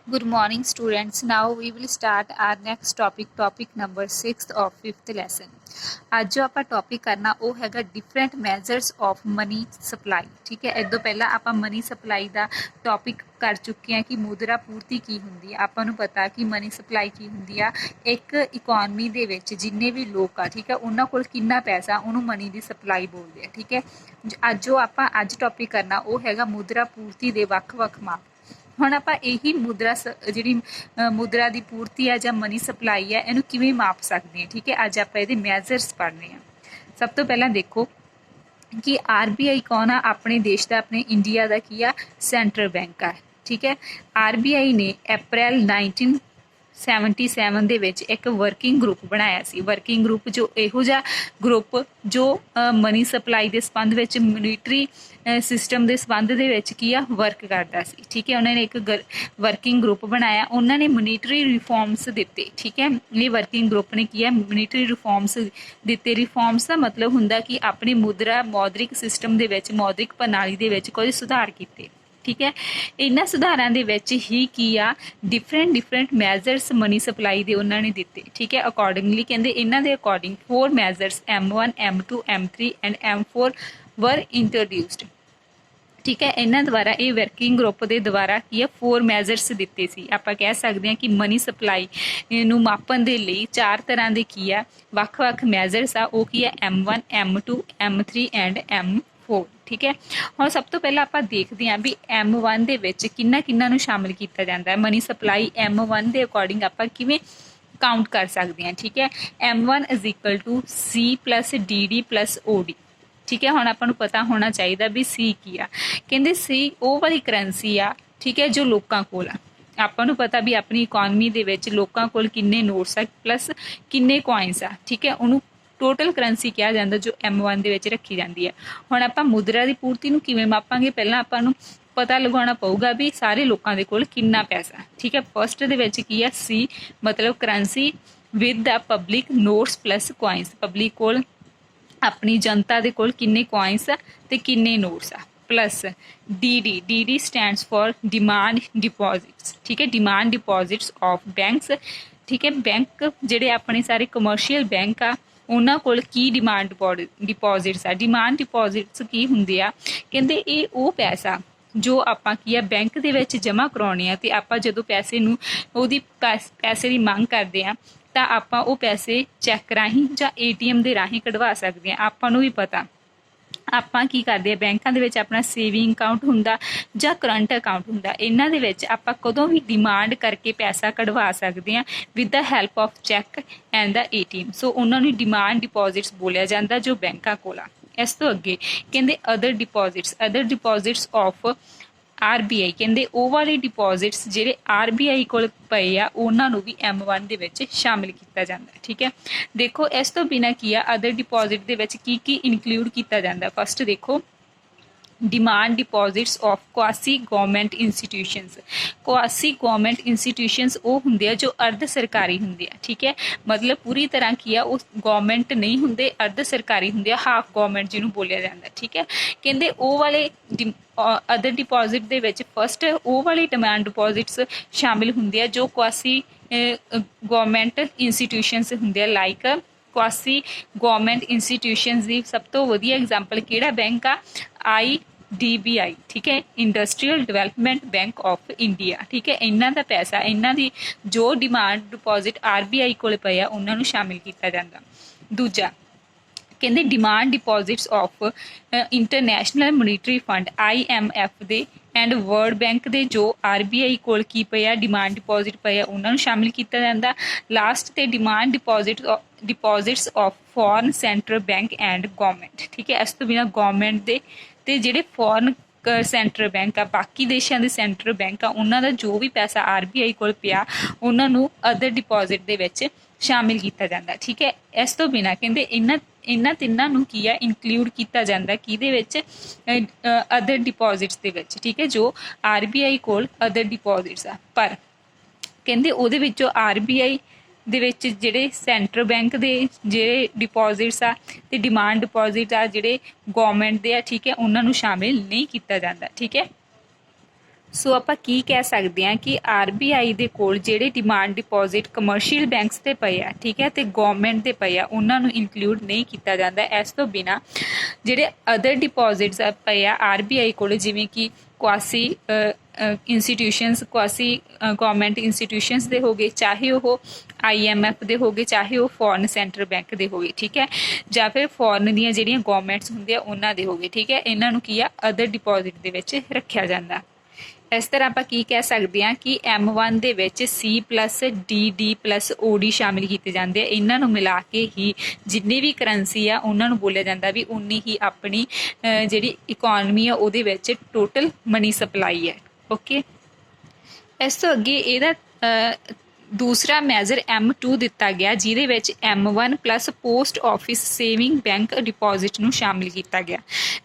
Good morning, students. Now we will start our next topic, topic number 6 of 5th lesson. ਅੱਜ ਜੋ ਆਪਾਂ topic ਕਰਨਾ ਉਹ ਹੈਗਾ ਡਿਫਰੈਂਟ ਮੈਜ਼ਰਸ ਆਫ ਮਨੀ ਸਪਲਾਈ। ਠੀਕ ਹੈ, ਇਹ ਤੋਂ ਪਹਿਲਾਂ ਆਪਾਂ ਮਨੀ ਸਪਲਾਈ ਦਾ ਟੌਪਿਕ ਕਰ ਚੁੱਕੇ ਹਾਂ ਕਿ ਮੁਦਰਾ ਪੂਰਤੀ ਕੀ ਹੁੰਦੀ ਆ। ਆਪਾਂ ਨੂੰ ਪਤਾ ਕਿ ਮਨੀ ਸਪਲਾਈ ਕੀ ਹੁੰਦੀ ਆ। ਇੱਕ ਇਕੋਨਮੀ ਦੇ ਵਿੱਚ ਜਿੰਨੇ ਵੀ ਲੋਕ ਆ, ਠੀਕ ਹੈ, ਉਹਨਾਂ ਕੋਲ ਕਿੰਨਾ ਪੈਸਾ, ਉਹਨੂੰ ਮਨੀ ਦੀ ਸਪਲਾਈ ਬੋਲਦੇ ਆ। ਠੀਕ ਹੈ, ਅੱਜ ਜੋ ਆਪਾਂ ਅੱਜ ਟੌਪਿਕ ਕਰਨਾ ਉਹ ਹੈਗਾ ਮੁਦਰਾ ਪੂਰਤੀ ਦੇ ਵੱਖ-ਵੱਖ ਮਾਪ। ਹੁਣ ਆਪਾਂ ਇਹੀ ਮੁਦਰਾ ਜਿਹੜੀ ਮੁਦਰਾ ਦੀ ਪੂਰਤੀ ਹੈ ਜਾਂ ਮਨੀ ਸਪਲਾਈ ਹੈ, ਇਹਨੂੰ ਕਿਵੇਂ ਮਾਪ ਸਕਦੇ ਹਾਂ। ਠੀਕ ਹੈ, ਅੱਜ ਆਪਾਂ ਇਹਦੇ ਮੈਜ਼ਰਸ ਪੜ੍ਹਨੇ ਆ। ਸਭ ਤੋਂ ਪਹਿਲਾਂ ਦੇਖੋ ਕਿ RBI ਕੌਣ ਆ। ਆਪਣੇ ਦੇਸ਼ ਦਾ, ਆਪਣੇ ਇੰਡੀਆ ਦਾ ਕੀ ਆ, ਸੈਂਟਰਲ ਬੈਂਕ ਆ। ਠੀਕ ਹੈ, RBI ਨੇ ਅਪ੍ਰੈਲ 1977 ਦੇ ਵਿੱਚ ਇੱਕ ਵਰਕਿੰਗ ਗਰੁੱਪ ਬਣਾਇਆ ਸੀ। ਵਰਕਿੰਗ ਗਰੁੱਪ ਜੋ ਇਹੋ ਜਿਹਾ ਗਰੁੱਪ ਜੋ ਮਨੀ ਸਪਲਾਈ ਦੇ ਸੰਬੰਧ ਵਿੱਚ ਮੋਨੀਟਰੀ ਸਿਸਟਮ ਦੇ ਸੰਬੰਧ ਦੇ ਵਿੱਚ ਕੀ ਆ, ਵਰਕ ਕਰਦਾ ਸੀ। ਠੀਕ ਹੈ, ਉਹਨਾਂ ਨੇ ਇੱਕ ਵਰਕਿੰਗ ਗਰੁੱਪ ਬਣਾਇਆ, ਉਹਨਾਂ ਨੇ ਮੋਨੀਟਰੀ ਰਿਫਾਰਮਸ ਦਿੱਤੇ। ਠੀਕ ਹੈ, ਇਹ ਵਰਕਿੰਗ ਗਰੁੱਪ ਨੇ ਕੀ ਹੈ, ਮੋਨੀਟਰੀ ਰਿਫਾਰਮਸ ਦਿੱਤੇ। ਰਿਫਾਰਮਸ ਦਾ ਮਤਲਬ ਹੁੰਦਾ ਕਿ ਆਪਣੀ ਮੁਦਰਾ ਮੌਦਰਿਕ ਸਿਸਟਮ ਦੇ ਵਿੱਚ, ਮੌਦਰਿਕ ਪ੍ਰਣਾਲੀ ਦੇ ਵਿੱਚ ਕੁਝ ਸੁਧਾਰ ਕੀਤੇ। ਠੀਕ ਹੈ, ਇਹਨਾਂ ਸੁਧਾਰਾਂ ਦੇ ਵਿੱਚ ਹੀ ਕੀ ਆ, ਡਿਫਰੈਂਟ ਮੈਜ਼ਰਸ ਮਨੀ ਸਪਲਾਈ ਦੇ ਉਹਨਾਂ ਨੇ ਦਿੱਤੇ। ਠੀਕ ਹੈ, ਅਕੋਰਡਿੰਗਲੀ ਕਹਿੰਦੇ ਇਹਨਾਂ ਦੇ according 4 ਮੈਜ਼ਰਸ M1, M2, M3 and M4 ਵਰ ਇੰਟਰੋਡਿਊਸਡ। ਠੀਕ ਹੈ, ਇਹਨਾਂ ਦੁਆਰਾ, ਇਹ ਵਰਕਿੰਗ ਗਰੁੱਪ ਦੇ ਦੁਆਰਾ ਕੀ ਆ, 4 ਮੈਜ਼ਰਸ ਦਿੱਤੇ ਸੀ। ਆਪਾਂ ਕਹਿ ਸਕਦੇ ਹਾਂ ਕਿ ਮਨੀ ਸਪਲਾਈ ਨੂੰ ਮਾਪਣ ਦੇ ਲਈ 4 ਤਰ੍ਹਾਂ ਦੇ ਕੀ ਆ, ਵੱਖ-ਵੱਖ ਮੈਜ਼ਰਸ ਆ। ਉਹ ਕੀ ਆ, M1, M2, M3 and M4। ਠੀਕ ਹੈ, ਹੁਣ ਸਭ ਤੋਂ ਪਹਿਲਾਂ ਆਪਾਂ ਦੇਖਦੇ ਹਾਂ ਵੀ M1 ਦੇ ਵਿੱਚ ਕਿੰਨਾ ਨੂੰ ਸ਼ਾਮਿਲ ਕੀਤਾ ਜਾਂਦਾ ਹੈ। ਮਨੀ ਸਪਲਾਈ M1 ਦੇ ਅਕੋਰਡਿੰਗ ਆਪਾਂ ਕਿਵੇਂ ਕਾਊਂਟ ਕਰ ਸਕਦੇ ਹਾਂ। ਠੀਕ ਹੈ, M1 is equal to C plus DD plus OD। ਠੀਕ ਹੈ, ਹੁਣ ਆਪਾਂ ਨੂੰ ਪਤਾ ਹੋਣਾ ਚਾਹੀਦਾ ਵੀ C ਕੀ ਆ। ਕਹਿੰਦੇ C ਉਹ ਵਾਲੀ ਕਰੰਸੀ ਆ, ਠੀਕ ਹੈ, ਜੋ ਲੋਕਾਂ ਕੋਲ ਆ। ਆਪਾਂ ਨੂੰ ਪਤਾ ਵੀ ਆਪਣੀ ਇਕੋਨਮੀ ਦੇ ਵਿੱਚ ਲੋਕਾਂ ਕੋਲ ਕਿੰਨੇ ਨੋਟਸ ਆ ਪਲੱਸ ਕਿੰਨੇ ਕੋਇਨਸ ਆ। ਠੀਕ ਹੈ, ਉਹਨੂੰ ਟੋਟਲ ਕਰੰਸੀ ਕਿਹਾ ਜਾਂਦਾ ਜੋ M1 ਦੇ ਵਿੱਚ ਰੱਖੀ ਜਾਂਦੀ ਹੈ। ਹੁਣ ਆਪਾਂ ਮੁਦਰਾ ਦੀ ਪੂਰਤੀ ਨੂੰ ਕਿਵੇਂ ਮਾਪਾਂਗੇ, ਪਹਿਲਾਂ ਆਪਾਂ ਨੂੰ ਪਤਾ ਲਗਾਉਣਾ ਪਊਗਾ ਵੀ ਸਾਰੇ ਲੋਕਾਂ ਦੇ ਕੋਲ ਕਿੰਨਾ ਪੈਸਾ। ਠੀਕ ਹੈ, ਫਸਟ ਦੇ ਵਿੱਚ ਕੀ ਆ, C ਮਤਲਬ currency with the public notes plus coins. Public ਕੋਲ, ਆਪਣੀ ਜਨਤਾ ਦੇ ਕੋਲ ਕਿੰਨੇ ਕੋਇਨਸ ਆ ਤੇ ਕਿੰਨੇ ਨੋਟਸ ਆ, plus DD stands for demand deposits. ਠੀਕ ਹੈ, ਡਿਮਾਂਡ ਡਿਪੋਜ਼ਿਟਸ ਆਫ ਬੈਂਕਸ। ਠੀਕ ਹੈ, ਬੈਂਕ ਜਿਹੜੇ ਆਪਣੇ ਸਾਰੇ ਕਮਰਸ਼ੀਅਲ ਬੈਂਕ ਆ, ਉਹਨਾਂ ਕੋਲ ਕੀ ਡਿਮਾਂਡ ਡਿਪੋਜ਼ਿਟਸ ਆ। ਡਿਮਾਂਡ ਡਿਪੋਜ਼ਿਟਸ ਕੀ ਹੁੰਦੇ ਆ, ਕਹਿੰਦੇ ਇਹ ਉਹ ਪੈਸਾ ਜੋ ਆਪਾਂ ਕੀ ਆ ਬੈਂਕ ਦੇ ਵਿੱਚ ਜਮ੍ਹਾਂ ਕਰਾਉਣੇ ਆ, ਤੇ ਆਪਾਂ ਜਦੋਂ ਪੈਸੇ ਨੂੰ ਉਹਦੀ ਪੈਸੇ ਦੀ ਮੰਗ ਕਰਦੇ ਆ ਤਾਂ ਆਪਾਂ ਉਹ ਪੈਸੇ ਚੈੱਕ ਰਾਹੀਂ ਜਾਂ ATM ਦੇ ਰਾਹੀਂ ਕਢਵਾ ਸਕਦੇ ਹਾਂ। ਆਪਾਂ ਨੂੰ ਵੀ ਪਤਾ ਆਪਾਂ ਕੀ ਕਰਦੇ ਆ, ਬੈਂਕਾਂ ਦੇ ਵਿੱਚ ਆਪਣਾ ਸੇਵਿੰਗ ਅਕਾਊਂਟ ਹੁੰਦਾ ਜਾਂ ਕਰੰਟ ਅਕਾਊਂਟ ਹੁੰਦਾ। ਇਹਨਾਂ ਦੇ ਵਿੱਚ ਆਪਾਂ ਕਦੋਂ ਵੀ ਡਿਮਾਂਡ ਕਰਕੇ ਪੈਸਾ ਕਢਵਾ ਸਕਦੇ ਹਾਂ with the help of check and the ATM। ਸੋ ਉਹਨਾਂ ਨੂੰ ਡਿਮਾਂਡ ਡਿਪੋਜ਼ਿਟਸ ਬੋਲਿਆ ਜਾਂਦਾ ਜੋ ਬੈਂਕਾਂ ਕੋਲ ਆ। ਇਸ ਤੋਂ ਅੱਗੇ ਕਹਿੰਦੇ ਅਦਰ ਡਿਪੋਜ਼ਿਟਸ ਆਫ RBI। ਕਹਿੰਦੇ ਉਹ ਵਾਲੇ ਡਿਪੋਜ਼ਿਟਸ ਜਿਹੜੇ RBI ਕੋਲ ਪਏ ਆ, ਉਹਨਾਂ ਨੂੰ ਵੀ M1 ਦੇ ਵਿੱਚ ਸ਼ਾਮਿਲ ਕੀਤਾ ਜਾਂਦਾ। ਠੀਕ ਹੈ, ਦੇਖੋ ਇਸ ਤੋਂ ਬਿਨਾਂ ਕੀ ਆ, ਅਦਰ ਡਿਪੋਜ਼ਿਟ ਦੇ ਵਿੱਚ ਕੀ ਇਨਕਲੂਡ ਕੀਤਾ ਜਾਂਦਾ। ਫਸਟ ਦੇਖੋ, demand deposits of quasi government institutions. Quasi government institutions ਉਹ ਹੁੰਦੇ ਆ ਜੋ ਅਰਧ ਸਰਕਾਰੀ ਹੁੰਦੇ ਆ। ਠੀਕ ਹੈ, ਮਤਲਬ ਪੂਰੀ ਤਰ੍ਹਾਂ ਕੀ ਆ, ਉਹ ਗਵਰਨਮੈਂਟ ਨਹੀਂ ਹੁੰਦੇ, ਅਰਧ ਸਰਕਾਰੀ ਹੁੰਦੇ ਆ, ਹਾਫ ਗਵਰਨਮੈਂਟ ਜਿਹਨੂੰ ਬੋਲਿਆ ਜਾਂਦਾ। ਠੀਕ ਹੈ, ਕਹਿੰਦੇ ਉਹ ਵਾਲੇ ਅਦਰ ਡਿਪੋਜ਼ਿਟ ਦੇ ਵਿੱਚ ਫਸਟ ਉਹ ਵਾਲੇ ਡਿਮਾਂਡ ਡਿਪੋਜ਼ਿਟਸ ਸ਼ਾਮਿਲ ਹੁੰਦੇ ਆ ਜੋ ਕੁਆਸੀ ਗਵਰਨਮੈਂਟ ਇੰਸਟੀਟਿਊਸ਼ਨਸ ਹੁੰਦੇ ਆ। ਲਾਈਕ ਕੁਆਸੀ ਗਵਰਨਮੈਂਟ ਇੰਸਟੀਟਿਊਸ਼ਨਸ ਦੀ ਸਭ ਤੋਂ ਵਧੀਆ ਐਗਜ਼ਾਮਪਲ ਕਿਹੜਾ ਬੈਂਕ ਆ, IDBI। ਠੀਕ ਹੈ, industrial development bank of India. ਠੀਕ ਹੈ, ਇਹਨਾਂ ਦਾ ਪੈਸਾ, ਇਹਨਾਂ ਦੀ ਜੋ ਡਿਮਾਂਡ ਡਿਪੋਜ਼ਿਟ RBI ਕੋਲ ਪਏ ਆ, ਉਹਨਾਂ ਨੂੰ ਸ਼ਾਮਿਲ ਕੀਤਾ ਜਾਂਦਾ। ਦੂਜਾ ਕਹਿੰਦੇ demand deposits of international monetary fund IMF ਦੇ ਐਂਡ ਵਰਲਡ ਬੈਂਕ ਦੇ ਜੋ RBI ਕੋਲ ਕੀ ਪਏ ਆ, ਡਿਮਾਂਡ ਡਿਪੋਜ਼ਿਟ ਪਏ ਆ, ਉਹਨਾਂ ਨੂੰ ਸ਼ਾਮਿਲ ਕੀਤਾ ਜਾਂਦਾ। ਲਾਸਟ ਤੇ demand deposits of foreign central bank and government. ਠੀਕ ਹੈ, ਇਸ ਤੋਂ ਬਿਨਾਂ ਗਵਰਨਮੈਂਟ ਦੇ ਤੇ ਜਿਹੜੇ ਫੋਰਨ ਸੈਂਟਰਲ ਬੈਂਕ ਆ, ਬਾਕੀ ਦੇਸ਼ਾਂ ਦੇ ਸੈਂਟਰਲ ਬੈਂਕ ਆ, ਉਹਨਾਂ ਦਾ ਜੋ ਵੀ ਪੈਸਾ RBI ਕੋਲ ਪਿਆ, ਉਹਨਾਂ ਨੂੰ ਅਦਰ ਡਿਪੋਜ਼ਿਟ ਦੇ ਵਿੱਚ ਸ਼ਾਮਿਲ ਕੀਤਾ ਜਾਂਦਾ। ਠੀਕ ਹੈ, ਇਸ ਤੋਂ ਬਿਨਾਂ ਕਹਿੰਦੇ ਇਹਨਾਂ ਤਿੰਨਾਂ ਨੂੰ ਕੀ ਆ, ਇਨਕਲੂਡ ਕੀਤਾ ਜਾਂਦਾ ਕਿਹਦੇ ਵਿੱਚ, ਅਦਰ ਡਿਪੋਜ਼ਿਟਸ ਦੇ ਵਿੱਚ। ਠੀਕ ਹੈ, ਜੋ RBI ਕੋਲ ਅਦਰ ਡਿਪੋਜ਼ਿਟਸ ਆ। ਪਰ ਕਹਿੰਦੇ ਉਹਦੇ ਵਿੱਚੋਂ RBI ਦੇ ਵਿੱਚ ਜਿਹੜੇ ਸੈਂਟਰਲ ਬੈਂਕ ਦੇ ਜਿਹੜੇ ਡਿਪੋਜ਼ਿਟਸ ਆ ਤੇ ਡਿਮਾਂਡ ਡਿਪੋਜ਼ਿਟ ਆ ਜਿਹੜੇ ਗਵਰਨਮੈਂਟ ਦੇ ਆ, ਠੀਕ ਹੈ, ਉਹਨਾਂ ਨੂੰ ਸ਼ਾਮਿਲ ਨਹੀਂ ਕੀਤਾ ਜਾਂਦਾ। ਠੀਕ ਹੈ, ਸੋ ਆਪਾਂ ਕੀ ਕਹਿ ਸਕਦੇ ਹਾਂ ਕਿ RBI ਦੇ ਕੋਲ ਜਿਹੜੇ ਡਿਮਾਂਡ ਡਿਪੋਜ਼ਿਟ ਕਮਰਸ਼ੀਅਲ ਬੈਂਕਸ ਤੇ ਪਏ ਆ, ਠੀਕ ਹੈ, ਤੇ ਗਵਰਨਮੈਂਟ ਦੇ ਪਏ ਆ, ਉਹਨਾਂ ਨੂੰ ਇਨਕਲੂਡ ਨਹੀਂ ਕੀਤਾ ਜਾਂਦਾ। ਇਸ ਤੋਂ ਬਿਨਾਂ ਜਿਹੜੇ ਅਦਰ ਡਿਪੋਜ਼ਿਟਸ ਪਏ ਆ RBI ਕੋਲ, ਜਿਵੇਂ ਕਿ ਕੁਆਸੀ ਇੰਸਟੀਟਿਊਸ਼ਨਸ, ਕੁਆਸੀ ਗਵਰਨਮੈਂਟ ਇੰਸਟੀਟਿਊਸ਼ਨਸ ਦੇ ਹੋ ਗਏ, ਚਾਹੇ ਉਹ IMF ਦੇ ਹੋ ਗਏ, ਚਾਹੇ ਉਹ ਫੋਰਨ ਸੈਂਟਰਲ ਬੈਂਕ ਦੇ ਹੋ ਗਏ, ਠੀਕ ਹੈ, ਜਾਂ ਫਿਰ ਫੋਰਨ ਦੀਆਂ ਜਿਹੜੀਆਂ ਗਵਰਨਮੈਂਟਸ ਹੁੰਦੀਆਂ ਉਹਨਾਂ ਦੇ ਹੋ ਗਏ, ਠੀਕ ਹੈ, ਇਹਨਾਂ ਨੂੰ ਕੀ ਆ ਅਦਰ ਡਿਪੋਜ਼ਿਟ ਦੇ ਵਿੱਚ ਰੱਖਿਆ ਜਾਂਦਾ। ਇਸ ਤਰ੍ਹਾਂ ਆਪਾਂ ਕੀ ਕਹਿ ਸਕਦੇ ਹਾਂ ਕਿ M1 ਦੇ ਵਿੱਚ C+DD+OD ਸ਼ਾਮਿਲ ਕੀਤੇ ਜਾਂਦੇ ਆ। ਇਹਨਾਂ ਨੂੰ ਮਿਲਾ ਕੇ ਹੀ ਜਿੰਨੀ ਵੀ ਕਰੰਸੀ ਆ ਉਹਨਾਂ ਨੂੰ ਬੋਲਿਆ ਜਾਂਦਾ ਵੀ ਉਨੀ ਹੀ ਆਪਣੀ ਜਿਹੜੀ ਇਕੋਨਮੀ ਆ ਉਹਦੇ ਵਿੱਚ ਟੋਟਲ ਮਨੀ ਸਪਲਾਈ ਹੈ। ਓਕੇ, ਇਸ ਤੋਂ ਅੱਗੇ ਇਹਦਾ ਦੂਸਰਾ ਮੈਜ਼ਰ M2 ਦਿੱਤਾ ਗਿਆ, ਜਿਹਦੇ ਵਿੱਚ M1 plus post office saving bank deposit ਨੂੰ ਸ਼ਾਮਿਲ ਕੀਤਾ ਗਿਆ।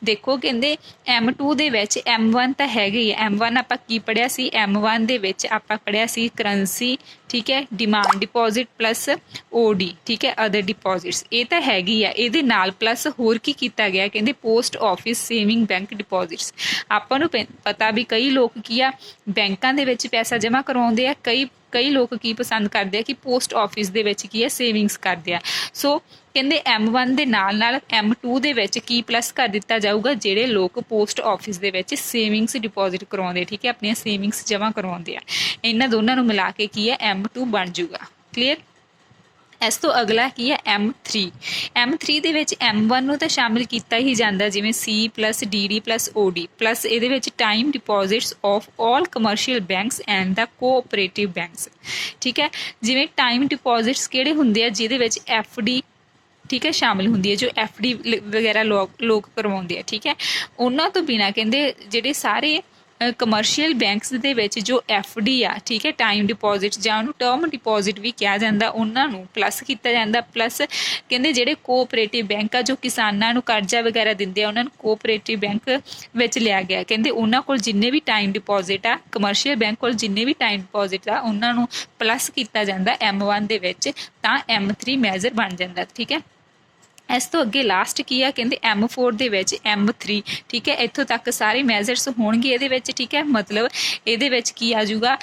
ਦੇਖੋ ਕਹਿੰਦੇ M2 ਦੇ ਵਿੱਚ M1 ਤਾਂ ਹੈਗਾ ਹੀ ਹੈ। M1 ਆਪਾਂ ਕੀ ਪੜ੍ਹਿਆ ਸੀ? M1 ਦੇ ਵਿੱਚ ਆਪਾਂ ਪੜ੍ਹਿਆ ਸੀ ਕਰੰਸੀ, ਠੀਕ ਹੈ, ਡਿਮਾਂਡ ਡਿਪੋਜ਼ਿਟ ਪਲੱਸ OD, ਠੀਕ ਹੈ, ਅਦਰ ਡਿਪੋਜ਼ਿਟਸ, ਇਹ ਤਾਂ ਹੈਗੀ ਆ। ਇਹਦੇ ਨਾਲ ਪਲੱਸ ਹੋਰ ਕੀ ਕੀਤਾ ਗਿਆ? ਕਹਿੰਦੇ ਪੋਸਟ ਆਫਿਸ ਸੇਵਿੰਗ ਬੈਂਕ ਡਿਪੋਜ਼ਿਟਸ। ਆਪਾਂ ਨੂੰ ਪਤਾ ਵੀ ਕਈ ਲੋਕ ਕੀ ਆ ਬੈਂਕਾਂ ਦੇ ਵਿੱਚ ਪੈਸਾ ਜਮ੍ਹਾਂ ਕਰਵਾਉਂਦੇ ਆ, ਕਈ ਲੋਕ ਕੀ ਪਸੰਦ ਕਰਦੇ ਆ ਕਿ ਪੋਸਟ ਆਫਿਸ ਦੇ ਵਿੱਚ ਕੀ ਹੈ ਸੇਵਿੰਗਸ ਕਰਦੇ ਆ। ਸੋ ਕਹਿੰਦੇ M1 ਦੇ ਨਾਲ M2 ਦੇ ਵਿੱਚ ਕੀ ਪਲੱਸ ਕਰ ਦਿੱਤਾ ਜਾਊਗਾ? ਜਿਹੜੇ ਲੋਕ ਪੋਸਟ ਆਫਿਸ ਦੇ ਵਿੱਚ ਸੇਵਿੰਗਸ ਡਿਪੋਜ਼ਿਟ ਕਰਵਾਉਂਦੇ, ਠੀਕ ਹੈ, ਆਪਣੀਆਂ ਸੇਵਿੰਗਸ ਜਮ੍ਹਾਂ ਕਰਵਾਉਂਦੇ ਆ, ਇਹਨਾਂ ਦੋਨਾਂ ਨੂੰ ਮਿਲਾ ਕੇ ਕੀ ਹੈ M2 ਬਣ ਜੂਗਾ। ਕਲੀਅਰ? ਇਸ ਤੋਂ ਅਗਲਾ ਕੀ ਹੈ M3 ਦੇ ਵਿੱਚ M1 ਨੂੰ ਤਾਂ ਸ਼ਾਮਿਲ ਕੀਤਾ ਹੀ ਜਾਂਦਾ, ਜਿਵੇਂ C+DD+OD ਪਲੱਸ ਇਹਦੇ ਵਿੱਚ time deposits of all commercial banks and ਦਾ ਕੋਆਪਰੇਟਿਵ ਬੈਂਕਸ, ਠੀਕ ਹੈ। ਜਿਵੇਂ ਟਾਈਮ ਡਿਪੋਜ਼ਿਟਸ ਕਿਹੜੇ ਹੁੰਦੇ ਆ? ਜਿਹਦੇ ਵਿੱਚ FD, ਠੀਕ ਹੈ, ਸ਼ਾਮਿਲ ਹੁੰਦੀ ਹੈ, ਜੋ FD ਵਗੈਰਾ ਲੋਕ ਕਰਵਾਉਂਦੇ ਆ, ਠੀਕ ਹੈ। ਉਹਨਾਂ ਤੋਂ ਬਿਨਾਂ ਕਹਿੰਦੇ ਜਿਹੜੇ ਸਾਰੇ ਕਮਰਸ਼ੀਅਲ ਬੈਂਕਸ ਦੇ ਵਿੱਚ ਜੋ FD ਆ, ਠੀਕ ਹੈ, ਟਾਈਮ ਡਿਪੋਜ਼ਿਟ ਜਾਂ ਉਹਨੂੰ ਟਰਮ ਡਿਪੋਜ਼ਿਟ ਵੀ ਕਿਹਾ ਜਾਂਦਾ, ਉਹਨਾਂ ਨੂੰ ਪਲੱਸ ਕੀਤਾ ਜਾਂਦਾ। ਪਲੱਸ ਕਹਿੰਦੇ ਜਿਹੜੇ ਕੋਆਪਰੇਟਿਵ ਬੈਂਕ ਆ ਜੋ ਕਿਸਾਨਾਂ ਨੂੰ ਕਰਜ਼ਾ ਵਗੈਰਾ ਦਿੰਦੇ ਆ, ਉਹਨਾਂ ਨੂੰ ਕੋਆਪਰੇਟਿਵ ਬੈਂਕ ਵਿੱਚ ਲਿਆ ਗਿਆ। ਕਹਿੰਦੇ ਉਹਨਾਂ ਕੋਲ ਜਿੰਨੇ ਵੀ ਟਾਈਮ ਡਿਪੋਜ਼ਿਟ ਆ, ਕਮਰਸ਼ੀਅਲ ਬੈਂਕ ਕੋਲ ਜਿੰਨੇ ਵੀ ਟਾਈਮ ਡਿਪੋਜ਼ਿਟ ਆ, ਉਹਨਾਂ ਨੂੰ ਪਲੱਸ ਕੀਤਾ ਜਾਂਦਾ M1 ਦੇ ਵਿੱਚ, ਤਾਂ M3 ਮੈਜ਼ਰ ਬਣ ਜਾਂਦਾ, ਠੀਕ ਹੈ। ਇਸ ਤੋਂ ਅੱਗੇ ਲਾਸਟ ਕੀ ਆ? ਕਹਿੰਦੇ M4 ਦੇ ਵਿੱਚ M3, ਠੀਕ ਹੈ, ਇੱਥੋਂ ਤੱਕ ਸਾਰੇ ਮੈਜ਼ਰਸ ਹੋਣਗੇ ਇਹਦੇ ਵਿੱਚ, ਠੀਕ ਹੈ। ਮਤਲਬ ਇਹਦੇ ਵਿੱਚ ਕੀ ਆ ਜਾਊਗਾ?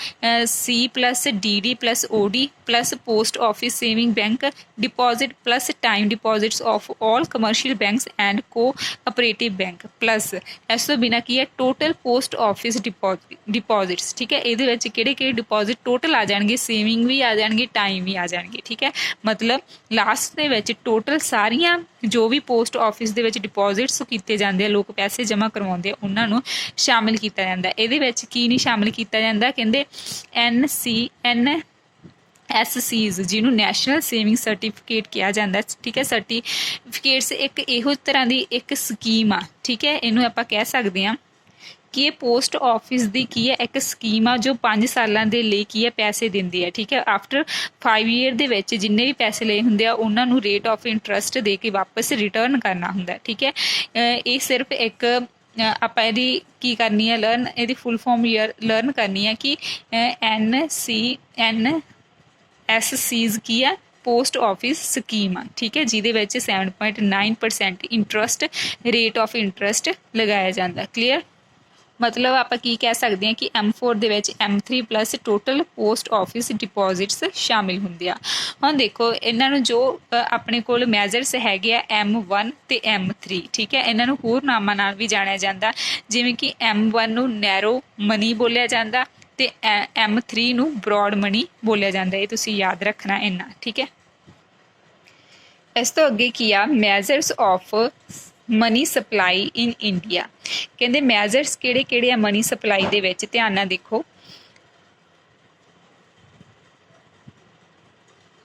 C+DD+OD plus post office saving bank deposit plus time deposits of all commercial banks and cooperative bank plus ਇਸ ਤੋਂ ਬਿਨਾਂ ਕੀ ਹੈ ਟੋਟਲ ਪੋਸਟ ਆਫਿਸ ਡਿਪੋਜ਼ਿਟਸ, ਠੀਕ ਹੈ। ਇਹਦੇ ਵਿੱਚ ਕਿਹੜੇ ਡਿਪੋਜ਼ਿਟ ਟੋਟਲ ਆ ਜਾਣਗੇ? ਸੇਵਿੰਗ ਵੀ ਆ ਜਾਣਗੇ, ਟਾਈਮ ਵੀ ਆ ਜਾਣਗੇ, ਠੀਕ ਹੈ। ਮਤਲਬ ਲਾਸਟ ਦੇ ਵਿੱਚ ਟੋਟਲ ਸਾਰੀਆਂ ਜੋ ਵੀ ਪੋਸਟ ਆਫਿਸ ਦੇ ਵਿੱਚ ਡਿਪੋਜ਼ਿਟਸ ਕੀਤੇ ਜਾਂਦੇ ਆ, ਲੋਕ ਪੈਸੇ ਜਮ੍ਹਾਂ ਕਰਵਾਉਂਦੇ ਆ, ਉਹਨਾਂ ਨੂੰ ਸ਼ਾਮਿਲ ਕੀਤਾ ਜਾਂਦਾ। ਇਹਦੇ ਵਿੱਚ ਕੀ ਨਹੀਂ ਸ਼ਾਮਿਲ ਕੀਤਾ ਜਾਂਦਾ? ਕਹਿੰਦੇ NSCs, ਜਿਹਨੂੰ ਨੈਸ਼ਨਲ ਸੇਵਿੰਗ ਸਰਟੀਫਿਕੇਟ ਕਿਹਾ ਜਾਂਦਾ, ਠੀਕ ਹੈ। ਸਰਟੀਫਿਕੇਟਸ ਇੱਕ ਇਹੋ ਤਰ੍ਹਾਂ ਦੀ ਇੱਕ ਸਕੀਮ ਆ, ਠੀਕ ਹੈ, ਇਹਨੂੰ ਆਪਾਂ ਕਹਿ ਸਕਦੇ ਹਾਂ ਕਿ ਇਹ ਪੋਸਟ ਆਫਿਸ ਦੀ ਕੀ ਹੈ ਇੱਕ ਸਕੀਮ ਆ ਜੋ 5 ਸਾਲਾਂ ਦੇ ਲਈ ਕੀ ਹੈ ਪੈਸੇ ਦਿੰਦੀ ਹੈ, ਠੀਕ ਹੈ। ਆਫਟਰ 5 ਈਅਰ ਦੇ ਵਿੱਚ ਜਿੰਨੇ ਵੀ ਪੈਸੇ ਲਏ ਹੁੰਦੇ ਆ ਉਹਨਾਂ ਨੂੰ ਰੇਟ ਆਫ ਇੰਟਰਸਟ ਦੇ ਕੇ ਵਾਪਸ ਰਿਟਰਨ ਕਰਨਾ ਹੁੰਦਾ, ਠੀਕ ਹੈ। ਇਹ ਸਿਰਫ ਇੱਕ ਆਪਾਂ ਇਹਦੀ ਕੀ ਕਰਨੀ ਹੈ ਇਹਦੀ ਫੁੱਲ ਫਾਰਮ ਲਰਨ ਕਰਨੀ ਹੈ ਕਿ NSCs ਕੀ ਆ? ਪੋਸਟ ਆਫਿਸ ਸਕੀਮ ਆ, ਠੀਕ ਹੈ, ਜਿਹਦੇ ਵਿੱਚ 7.9% ਇੰਟਰਸਟ ਰੇਟ ਆਫ ਇੰਟਰਸਟ ਲਗਾਇਆ ਜਾਂਦਾ। ਕਲੀਅਰ? ਮਤਲਬ ਆਪਾਂ ਕੀ ਕਹਿ ਸਕਦੇ ਹਾਂ ਕਿ M4 ਦੇ ਵਿੱਚ M3 plus total post office deposits ਸ਼ਾਮਿਲ ਹੁੰਦੇ ਆ। ਹੁਣ ਦੇਖੋ ਇਹਨਾਂ ਨੂੰ ਜੋ ਆਪਣੇ ਕੋਲ ਮੈਜ਼ਰਸ ਹੈਗੇ ਆ M1 ਤੇ M3, ਠੀਕ ਹੈ, ਇਹਨਾਂ ਨੂੰ ਹੋਰ ਨਾਮਾਂ ਨਾਲ ਵੀ ਜਾਣਿਆ ਜਾਂਦਾ, ਜਿਵੇਂ ਕਿ M1 ਨੂੰ ਨੈਰੋ ਮਨੀ ਬੋਲਿਆ ਜਾਂਦਾ ਤੇ M3 ਨੂੰ ਬ੍ਰੌਡ ਮਨੀ ਬੋਲਿਆ ਜਾਂਦਾ। ਇਹ ਤੁਸੀਂ ਯਾਦ ਰੱਖਣਾ ਇੰਨਾ, ਠੀਕ ਹੈ। ਇਸ ਤੋਂ ਅੱਗੇ ਕੀ ਆ? Measures of money supply in India. ਕਹਿੰਦੇ ਮੈਜ਼ਰਸ ਕਿਹੜੇ ਆ ਮਨੀ ਸਪਲਾਈ ਦੇ ਵਿੱਚ? ਧਿਆਨ ਨਾਲ ਦੇਖੋ।